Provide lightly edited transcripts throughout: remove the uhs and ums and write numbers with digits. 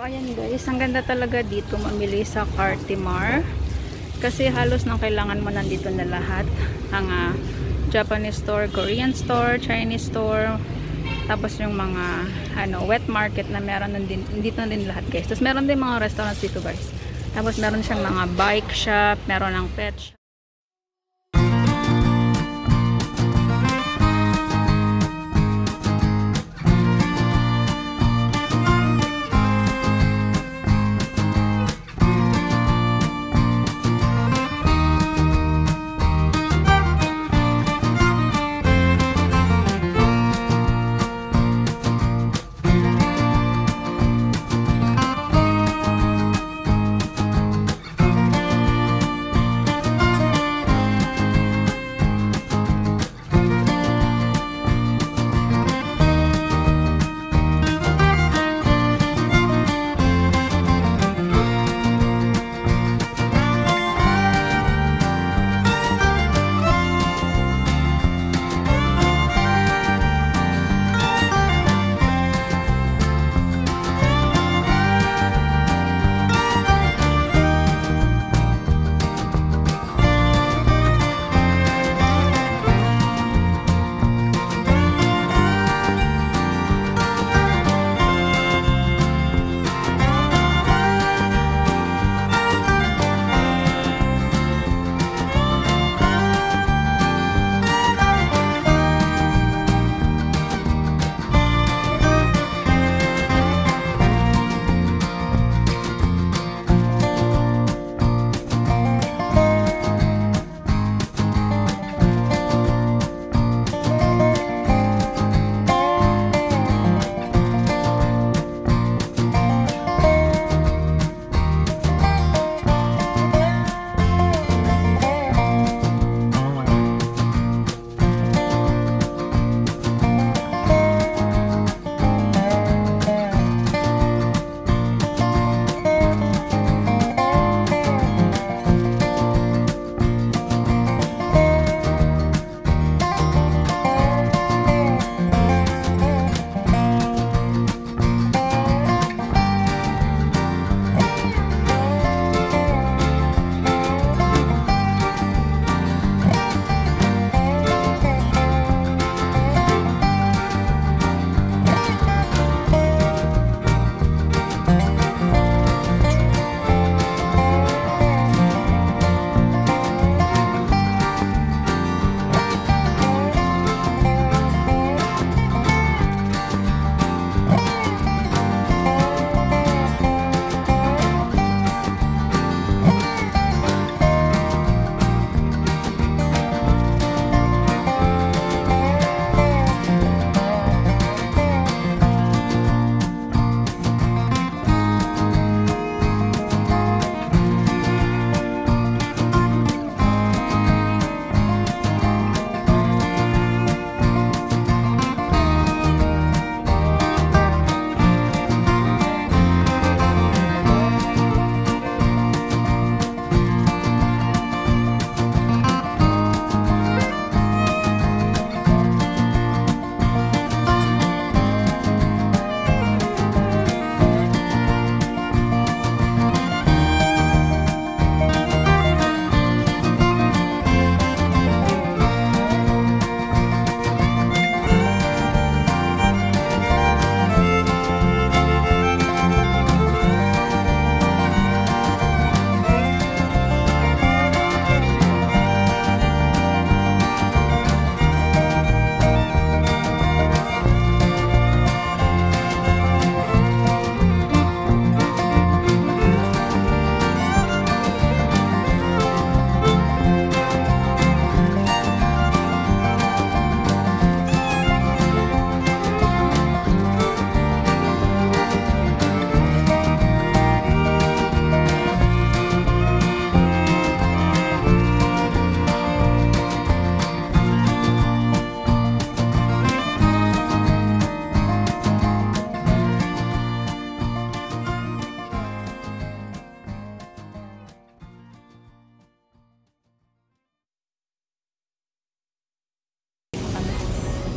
ayan guys, ang ganda talaga dito mamili sa Cartimar. Kasi halos nang kailangan mo nandito na lahat. Ang Japanese store, Korean store, Chinese store, tapos yung mga wet market na meron din, dito na din lahat guys. Tapos meron din mga restaurants dito guys. Tapos meron siyang mga bike shop, meron ng pet shop.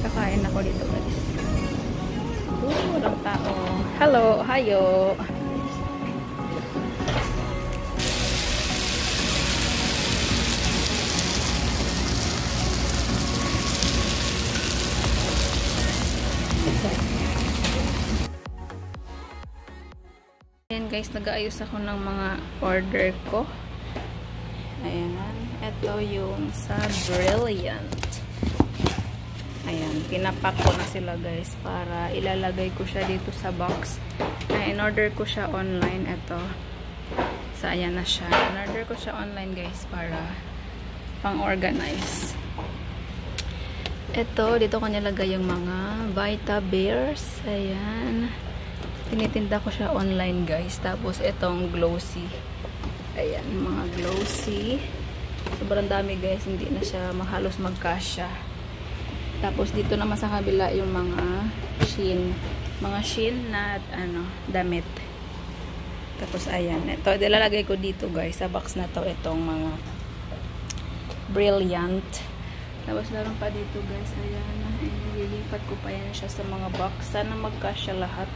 Kakain ako dito guys. Walang tao. Hello, hayo. Ayan guys, nag-aayos ako ng mga order ko. Ayan. Ito yung sa Brilliant. Ayan. Pinapak ko na sila guys para ilalagay ko siya dito sa box. In-order ko siya online. Ito. So, ayan na siya. In-order ko siya online guys para pang-organize. Ito, dito ko nilagay yung mga Vita Bears. Ayan. Tinitinda ko siya online guys. Tapos, itong glossy. Ayan, mga glossy. Sobrang dami guys. Hindi na siya halos magkasya. Tapos, dito naman sa kabila yung mga Shein. Mga Shein na, damit. Tapos, ayan. Ito, ilalagay ko dito guys. Sa box na to, itong mga Brilliant. Tapos, meron pa dito guys. Ayan. Lilipat ko pa yan siya sa mga box. Sana magkasya lahat.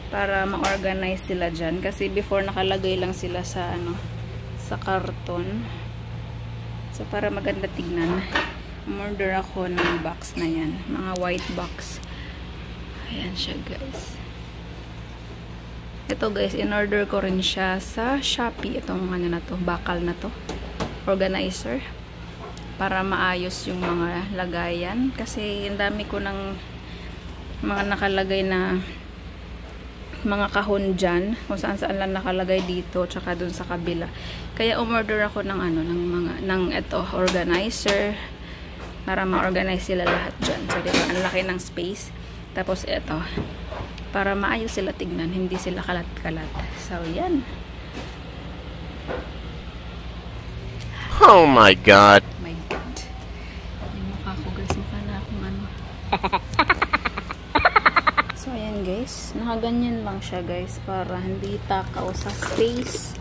Para ma-organize sila dyan. Kasi before nakalagay lang sila sa sa karton. So para maganda tignan. Order ako ng box na yan. Mga white box. Ayan siya guys. Ito guys, in-order ko rin siya sa Shopee. Itong na to, bakal na to. Organizer. Para maayos yung mga lagayan. Kasi ang dami ko ng mga nakalagay na mga kahon dyan, kung saan lang nakalagay dito, tsaka dun sa kabila. Kaya umorder ako ng ito, organizer, para ma-organize sila lahat dyan. So, diba, ang laki ng space. Tapos, ito, para maayos sila tignan, hindi sila kalat-kalat. So, yan. Oh my God! Oh my God. Yung mukha ko, guys, mukha na akong So, ayan guys. Nakaganyan lang siya guys. Para hindi takaw sa space.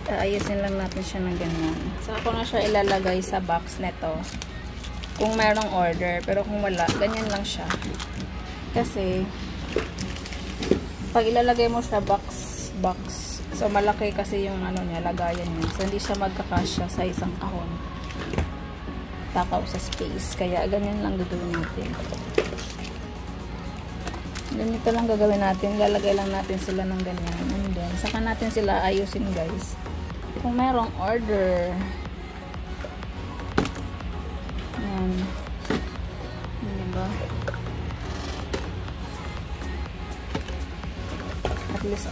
Ayusin lang natin siya ng ganyan. So, ako na siya ilalagay sa box neto. Kung merong order. Pero kung wala, ganyan lang siya. Kasi, pag ilalagay mo siya box. So, malaki kasi yung niya, lagayan niya. So, hindi siya magkakasya sa isang kahon. Takaw sa space. Kaya, ganyan lang gagawin natin. Ganito lang gagawin natin. Lalagay lang natin sila ng ganyan. And then, saka natin sila ayusin guys. Kung merong order. Ayan. Diba? At least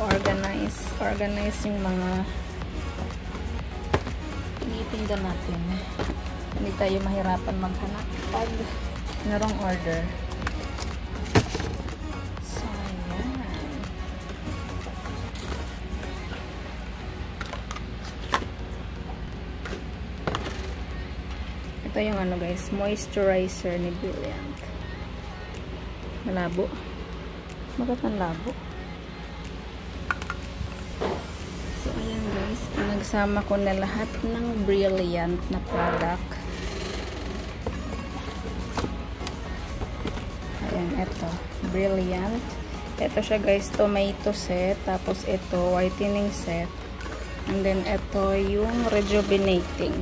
organize yung mga tinitinda natin. Hindi tayo mahirapan maghanap pag merong order. Ito yung guys, moisturizer ni Brilliant. Malabo. Bakit ang labo? So, ayan guys. Nagsama ko na lahat ng Brilliant na product. Ayan, ito. Brilliant. Ito siya guys, tomato set. Tapos ito, whitening set. And then ito yung rejuvenating.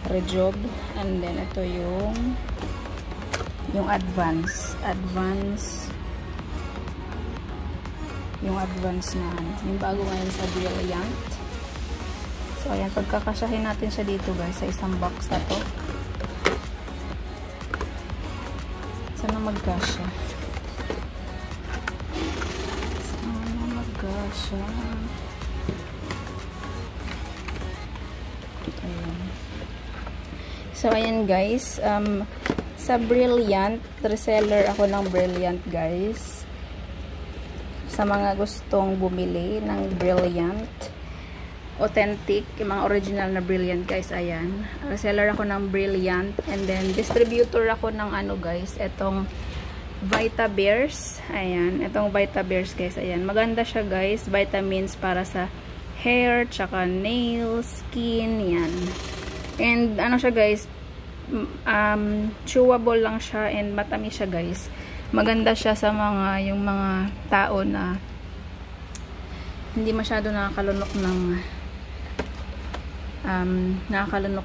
Rejob, and then ito yung advance na yung bago ngayon sa Brilliant. So ayan, pagkakasyahin natin siya dito guys sa isang box na to. Sana magkasya. So, ayan guys. Sa Brilliant, reseller ako ng Brilliant guys. Sa mga gustong bumili ng Brilliant. Authentic, yung mga original na Brilliant guys, ayan. Reseller ako ng Brilliant. And then, distributor ako ng guys, etong Vita Bears. Ayan, etong Vita Bears guys, ayan. Maganda siya guys. Vitamins para sa hair, tsaka nails, skin, yan. And siya guys, chewable lang siya and matamis siya guys. Maganda siya sa yung mga tao na hindi masyado nakakalunok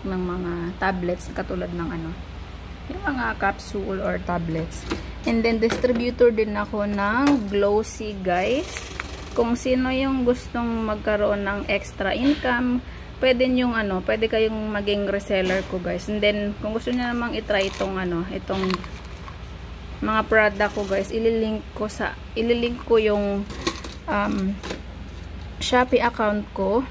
ng mga tablets katulad ng yung mga capsule or tablets. And then distributor din ako ng glossy guys. kung sino yung gustong magkaroon ng extra income, pwede kayong maging reseller ko guys. And then kung gusto niyo namang i-try itong mga product ko guys, ililink ko yung Shopee account ko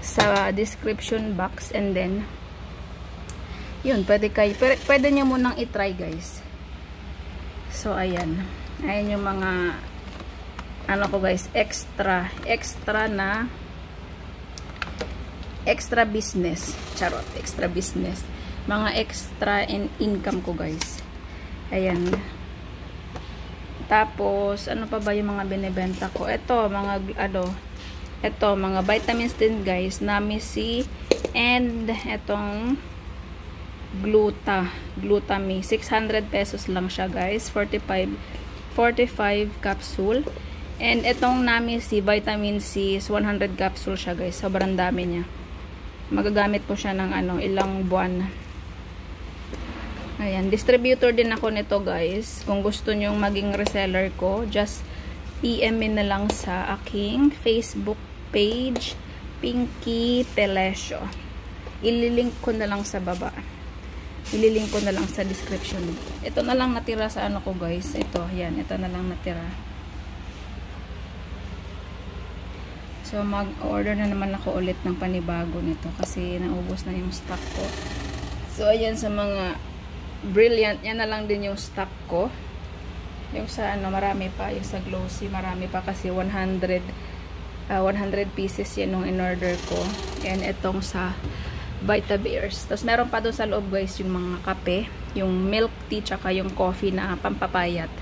sa description box, and then yun, pwede niyo munang i-try guys. So ayan yung mga ko guys, extra business, extra business, mga extra income ko guys. Ayan. Tapos ano pa ba yung mga binebenta ko? Ito mga vitamins din guys, Nami-C, and etong Glutami, 600 pesos lang siya guys, 45 capsule. And etong Nami-C, vitamin C, is 100 capsule siya guys. Sobrang dami niya. Magagamit po siya ng ilang buwan. Ayan, distributor din ako nito guys. Kung gusto nyong maging reseller ko, just PM na lang sa aking Facebook page, Pinky Telesio. Ililink ko na lang sa baba. Ililink ko na lang sa description. Ito na lang natira sa ko guys. Ito na lang natira. So mag-order na naman ako ulit ng panibago nito kasi naubos na yung stock ko. So ayan, sa mga Brilliant, yan na lang din yung stock ko. Yung sa marami pa, yung sa Glossy marami pa kasi 100 pieces yan yung in-order ko. And itong sa Vitabears. Tapos meron pa doon sa loob guys yung mga kape, yung milk tea, tsaka yung coffee na pampapayat.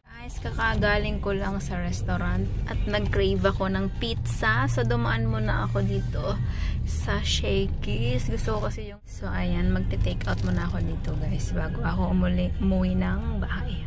Guys, kakagaling ko lang sa restaurant at nag-crave ako ng pizza. So dumaan muna ako dito sa Shakey's. Gusto ko kasi yung... So ayan, magte-take out muna ako dito guys bago ako umuwi ng bahay.